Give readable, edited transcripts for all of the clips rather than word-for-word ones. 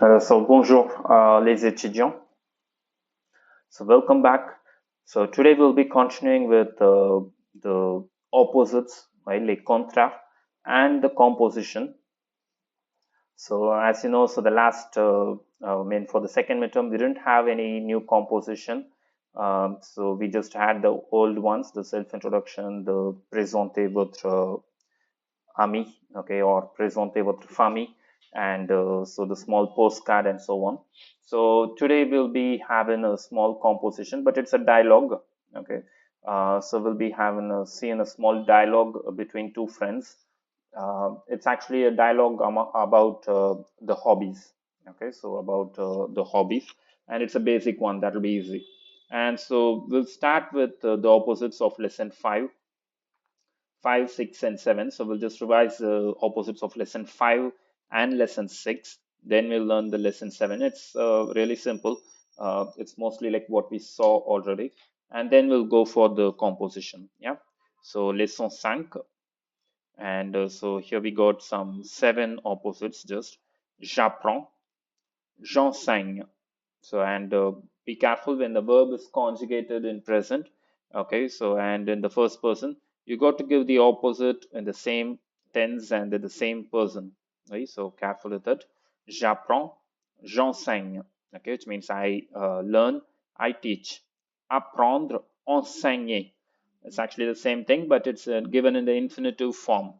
Bonjour les étudiants. So welcome back. So today we'll be continuing with the opposites, right? Les contraires and the composition. So as you know, so the last, for the second midterm, we didn't have any new composition. So we just had the old ones, the self-introduction, the présenter votre ami, okay, or présenter votre famille, and so the small postcard and so on. So today we'll be having a small composition, but it's a dialogue, okay. So we'll be having seeing a small dialogue between two friends. It's actually a dialogue about the hobbies, okay. So about the hobbies, and it's a basic one that will be easy. And so we'll start with the opposites of lesson 5, 5, 6, and 7. So we'll just revise the opposites of lesson 5 and lesson 6. Then we'll learn the lesson 7. It's really simple. It's mostly like what we saw already. And then we'll go for the composition. Yeah. So lesson 5. And so here we got some 7 opposites just. J'apprends, j'enseigne. So, and be careful when the verb is conjugated in present. Okay, so and in the first person, you got to give the opposite in the same tense and in the same person. Right, so careful with it. J'apprends, j'enseigne. Okay, which means I learn, I teach. Apprendre, enseigner. It's actually the same thing, but it's given in the infinitive form.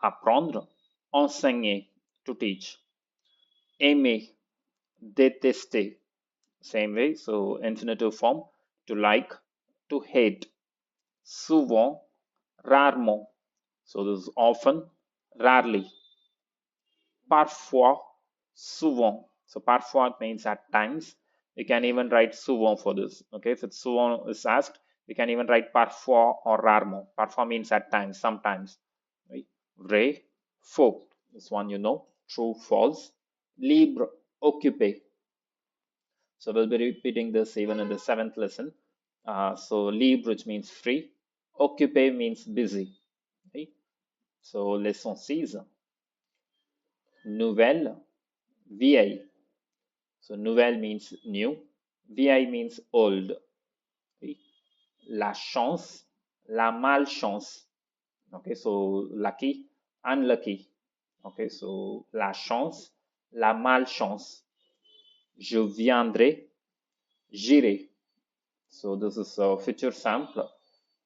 Apprendre, enseigner, to teach. Aimer, détester. Same way, so infinitive form, to like, to hate. Souvent, rarement. So this is often, rarely. Parfois, souvent. So parfois means at times. We can even write souvent for this. Okay, if it's souvent is asked, we can even write parfois or rarement. Parfois means at times, sometimes. Right? Vrai, faux. This one you know. True, false. Libre, occupé. So we'll be repeating this even in the 7th lesson. So libre, which means free. Occupé means busy. Okay? So lesson 6. Nouvelle, vieille. So nouvelle means new. Vieille means old. Okay? La chance, la malchance. Okay, so lucky, unlucky. Okay, so la chance, la malchance. Je viendrai, j'irai. So this is a future sample.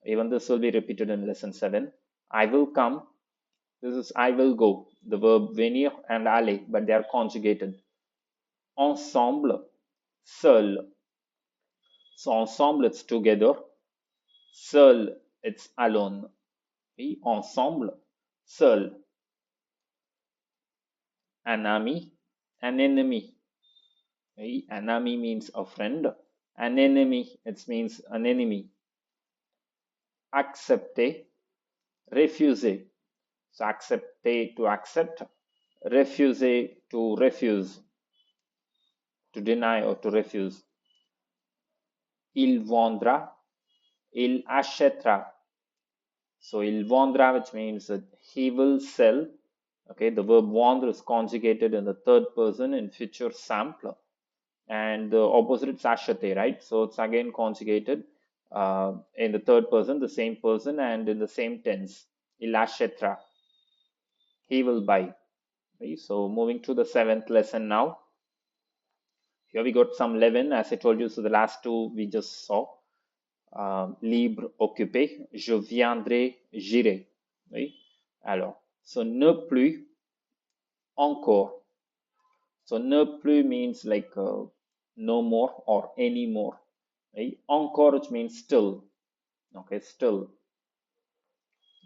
Even this will be repeated in lesson 7. I will come. This is I will go. The verb venir and aller, but they are conjugated. Ensemble, seul. So ensemble, it's together. Seul, it's alone. Okay? Ensemble, seul. Un ami, an enemy. Okay? An ami means a friend. An enemy, it means an enemy. Accepter, refuser. So accepter, to accept. Refuser, to refuse. To deny or to refuse. Il vendra, il achètera. So il vendra, which means that he will sell. Okay, the verb vendre is conjugated in the third person in future simple, and the opposite is acheter, right? So it's again conjugated in the third person, the same person, and in the same tense. Il achètera. He will buy. Okay, so moving to the 7th lesson now. Here we got some 11, as I told you. So the last two we just saw. Libre, occupé, je viendrai, j'irai. Oui? Alors, so ne plus, encore. So ne plus means like no more or any more. Right? Encore, which means still. Okay, still.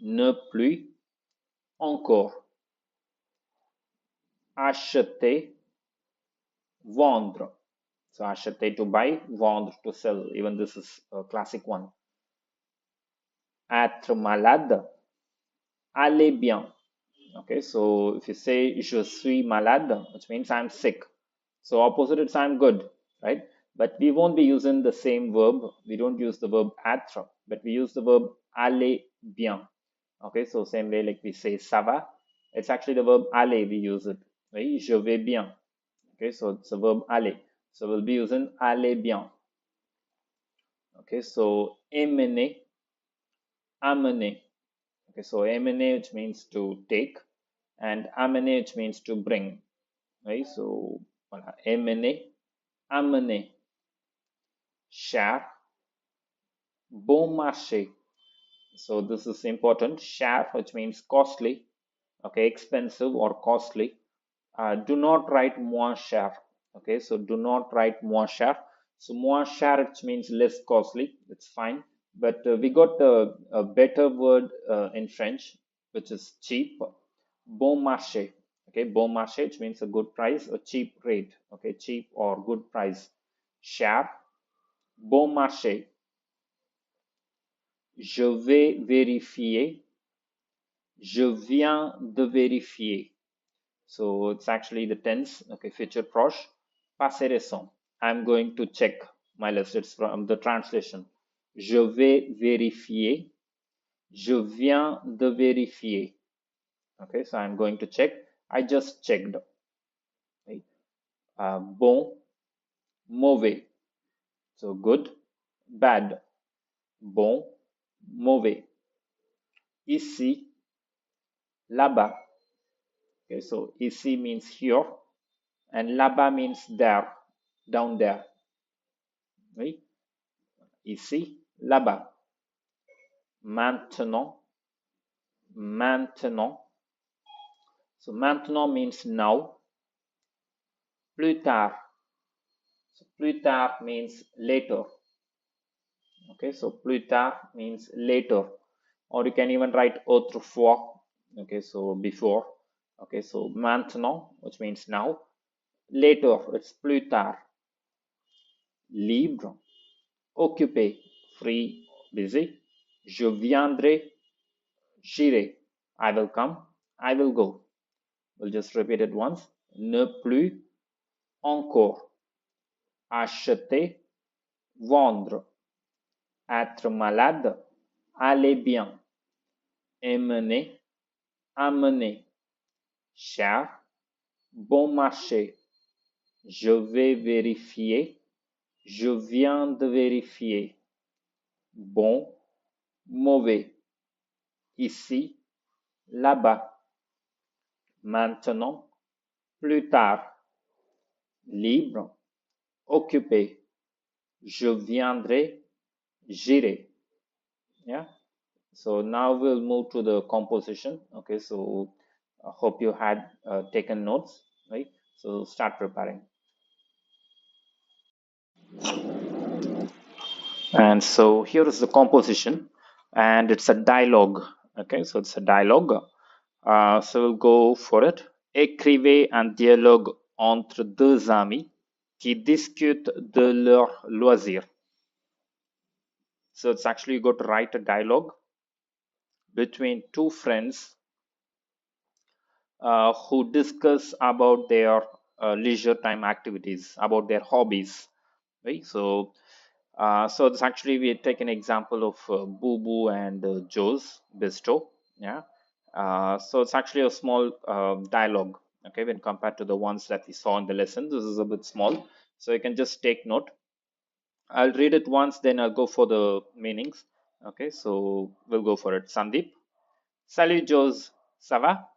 Ne plus, encore. Acheter, vendre. So acheter to buy, vendre to sell. Even this is a classic one. Être malade, aller bien. Okay, so if you say je suis malade, which means I'm sick. So opposite is I'm good, right? But we won't be using the same verb. We don't use the verb être, but we use the verb aller bien. Okay, so same way like we say ça va, it's actually the verb aller we use it. Right? Je vais bien. Okay, so it's a verb aller. So we'll be using aller bien. Okay, so amener, amener. Okay, so amener, which means to take, and amener, which means to bring. Right, so voilà, amener, amener, cher, bon marché. So this is important. Cher, which means costly, okay, expensive or costly. Do not write moins cher. Okay, so do not write moins cher. So moins cher, it means less costly. It's fine. But we got a better word in French, which is cheap. Bon marché. Okay, bon marché, which means a good price, a cheap rate. Okay, cheap or good price. Cher, bon marché. Je vais vérifier. Je viens de vérifier. So it's actually the tense, okay, future proche. Passé récent. I'm going to check my list. It's from the translation. Je vais vérifier. Je viens de vérifier. Okay, so I'm going to check. I just checked. Right? Bon, mauvais. So good, bad. Bon, mauvais. Ici, là-bas. Okay, so ici means here, and là-bas means there, down there. Right? Ici, là-bas. Maintenant, maintenant. So maintenant means now. Plus tard. So plus tard means later. Okay, so plus tard means later. Or you can even write autrefois. Okay, so before. Okay, so maintenant, which means now. Later, it's plus tard. Libre, occupé, free, busy. Je viendrai, j'irai. I will come, I will go. We'll just repeat it once. Ne plus, encore. Acheter, vendre. Être malade, aller bien. Emmener, amener. Cher, bon marché. Je vais vérifier. Je viens de vérifier. Bon, mauvais. Ici, là-bas. Maintenant, plus tard. Libre, occupé. Je viendrai, j'irai. Yeah. So now we'll move to the composition. Okay, so I hope you had taken notes, right? So start preparing. And so here is the composition, and it's a dialogue. Okay, so it's a dialogue. So we'll go for it. Écrivez un dialogue entre deux amis qui discutent de leurs loisirs. So it's actually you got to write a dialogue between two friends who discuss about their leisure time activities, about their hobbies, right? So so it's actually we take an example of Boo Boo and Joe's Bistro. Yeah. So it's actually a small dialogue. Okay, when compared to the ones that we saw in the lesson, this is a bit small. So you can just take note. I'll read it once, then I'll go for the meanings. Okay, so we'll go for it. Sandeep. Salut Joe's. Ça va?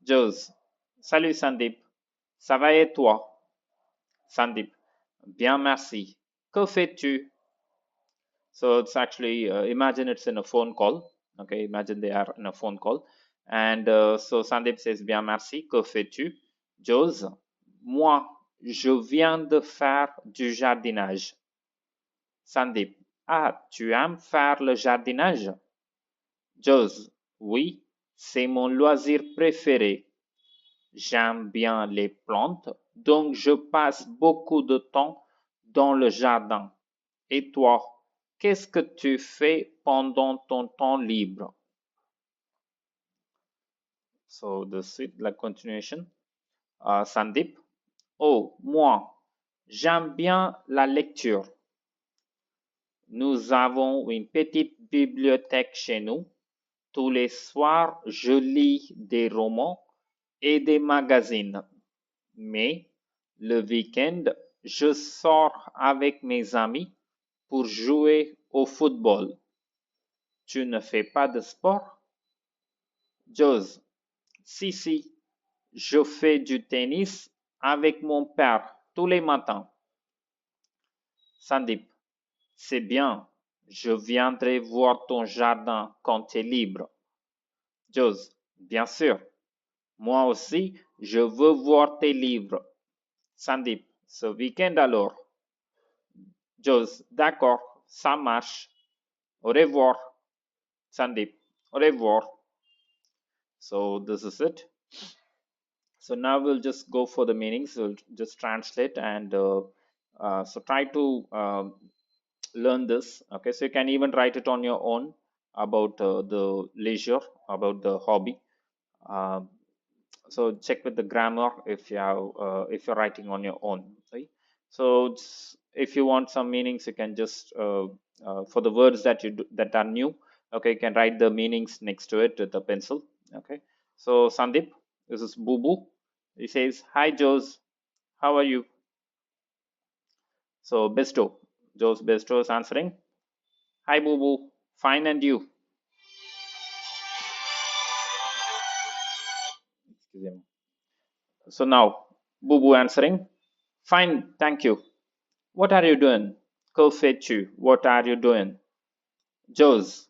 Joe's. Salut Sandeep. Ça va et toi? Sandeep. Bien, merci. Que fais-tu? So it's actually, imagine it's in a phone call. Okay, imagine they are in a phone call. And so Sandeep says, bien, merci. Que fais-tu? Joe's. Moi, je viens de faire du jardinage. Sandeep. Ah, tu aimes faire le jardinage? Joe's. Oui, c'est mon loisir préféré. J'aime bien les plantes, donc je passe beaucoup de temps dans le jardin. Et toi, qu'est-ce que tu fais pendant ton temps libre? So la continuation. Sandeep. Oh, moi, j'aime bien la lecture. Nous avons une petite bibliothèque chez nous. Tous les soirs, je lis des romans et des magazines. Mais Le week-end, je sors avec mes amis pour jouer au football. Tu ne fais pas de sport? Jose, si, si, je fais du tennis avec mon père tous les matins. Sandeep, c'est bien. Je viendrai voir ton jardin quand tu es libre. Jose, bien sûr. Moi aussi, je veux voir tes livres. Sandeep, ce week-end alors. Jose, d'accord, ça marche. Au revoir. Sandeep, au revoir. So this is it. So now we'll just go for the meanings. We'll just translate and so try to learn this. Okay, so you can even write it on your own about the leisure, about the hobby. Uh, so check with the grammar if you're writing on your own. Right? So if you want some meanings, you can just for the words that that are new. Okay, you can write the meanings next to it with a pencil. Okay, so Sandeep, this is Boo Boo. He says, "Hi, Jose. How are you?" So Besto, Jose Besto is answering, "Hi, Boo Boo. Fine, and you?" Excuse him. So now Boo Boo answering, "Fine, thank you. What are you doing?" Que fais-tu? What are you doing? Jose,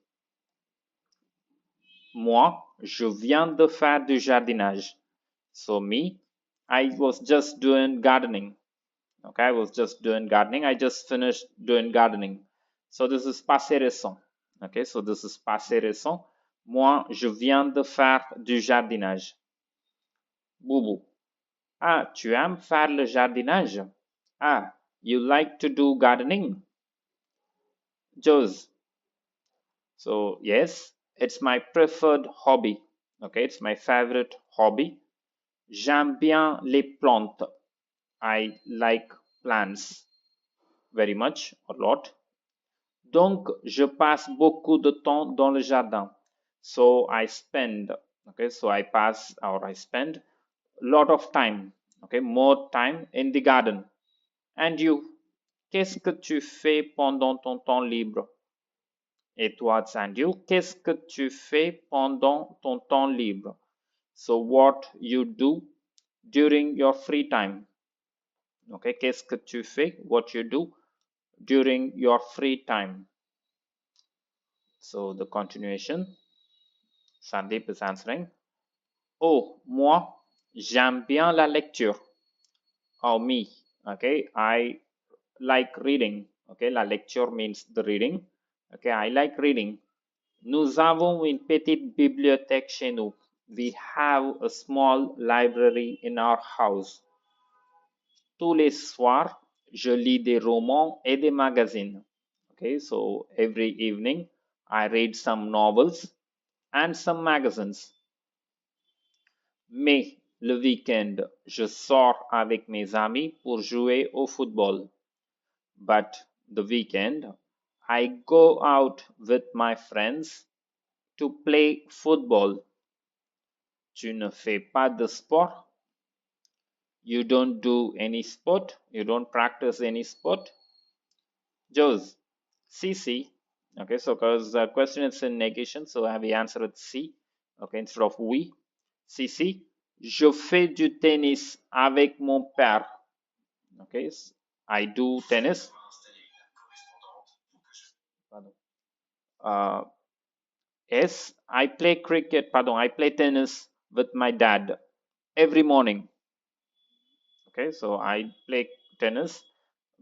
moi, je viens de faire du jardinage. So me, I was just doing gardening. Okay, I was just doing gardening. I just finished doing gardening. So this is passé récent. Okay, so this is passé récent. Moi, je viens de faire du jardinage. Boubou. Ah, tu aimes faire le jardinage? Ah, you like to do gardening? Jose. So yes, it's my preferred hobby. Okay, it's my favorite hobby. J'aime bien les plantes. I like plants very much, a lot. Donc, je passe beaucoup de temps dans le jardin. So I spend, okay, so I pass or I spend a lot of time, okay, more time in the garden. And you, qu'est-ce que tu fais pendant ton temps libre? Et toi, and you, qu'est-ce que tu fais pendant ton temps libre? So what you do during your free time. Okay, qu'est-ce que tu fais? What you do during your free time. So the continuation, Sandeep is answering. Oh, moi, j'aime bien la lecture. Oh, me. Okay, I like reading. Okay, la lecture means the reading. Okay, I like reading. Nous avons une petite bibliothèque chez nous. We have a small library in our house. Tous les soirs, je lis des romans et des magazines. Okay, so every evening I read some novels and some magazines. Mais le week-end, je sors avec mes amis pour jouer au football. But the weekend, I go out with my friends to play football. Tu ne fais pas de sport? You don't do any sport? You don't practice any sport? Jose, C C. Okay, so because the question is in negation, so I have the answer with C. Okay, instead of we. C C. Je fais du tennis avec mon père. Okay, I do tennis. Uh, yes, I play cricket. Pardon, I play tennis with my dad every morning. Okay, so I play tennis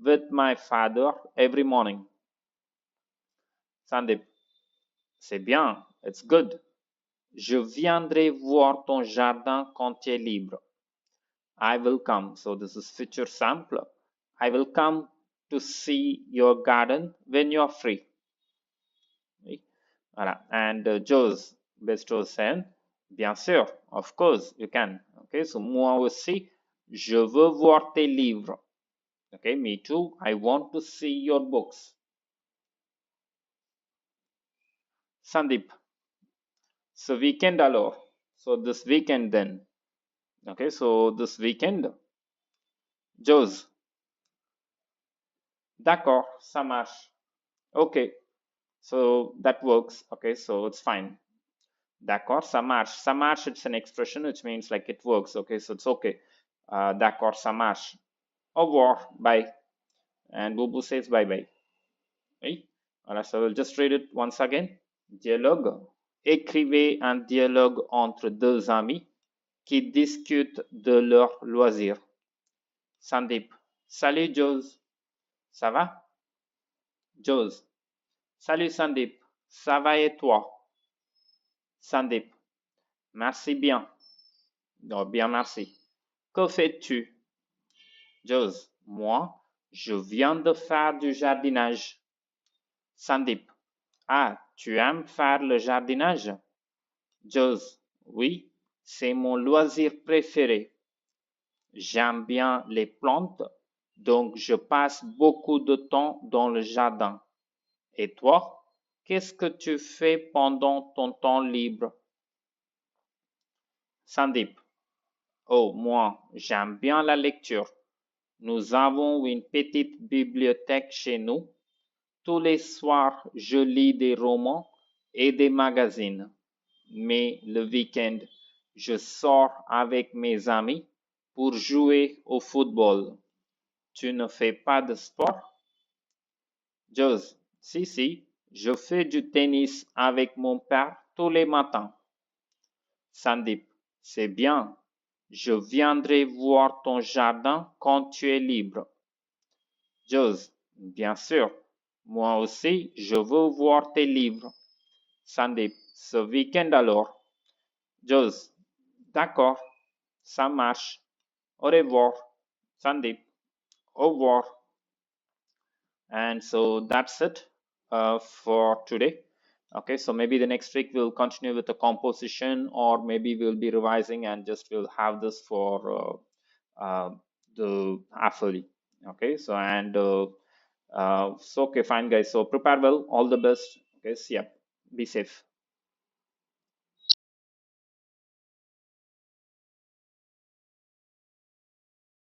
with my father every morning. Sandeep, c'est bien, it's good. Je viendrai voir ton jardin quand tu es libre. I will come. So this is future sample. I will come to see your garden when you are free. Oui. Voilà. And Joe's Besto said, bien sûr, of course, you can. Okay, so moi aussi, je veux voir tes livres. Okay, me too. I want to see your books. Sandeep, ce weekend alors. So this weekend then. Okay, so this weekend, Jose, d'accord, ça marche. Okay, so that works. Okay, so it's fine. D'accord, ça marche. Ça marche, it's an expression which means like it works. Okay, so it's okay. D'accord, ça marche. Au revoir, bye. And Bubu says bye bye. Oui. Voilà, so we'll just read it once again. Dialogue. Écrivez un dialogue entre deux amis qui discutent de leurs loisirs. Sandeep. Salut Jose. Ça va? Jose. Salut Sandeep. Ça va et toi? Sandeep. Merci bien. Non, bien merci. Que fais-tu? Jose. Moi, je viens de faire du jardinage. Sandeep. Ah, tu aimes faire le jardinage? Jose. Oui, c'est mon loisir préféré. J'aime bien les plantes, donc je passe beaucoup de temps dans le jardin. Et toi, qu'est-ce que tu fais pendant ton temps libre? Sandeep. Oh, moi, j'aime bien la lecture. Nous avons une petite bibliothèque chez nous. Tous les soirs, je lis des romans et des magazines. Mais le week-end, je sors avec mes amis pour jouer au football. Tu ne fais pas de sport? Jose, si, si, je fais du tennis avec mon père tous les matins. Sandeep, c'est bien. Je viendrai voir ton jardin quand tu es libre. Jose, bien sûr. Moi aussi, je veux voir tes livres. Sandeep, ce week-end alors. Jose, d'accord, ça marche. Au revoir. Sandeep, au revoir. And so that's it for today. Okay, so maybe the next week we'll continue with the composition, or maybe we'll be revising and just we'll have this for the half-yearly. Okay, so and so okay, fine, guys. So prepare well. All the best. Okay, see ya. Be safe.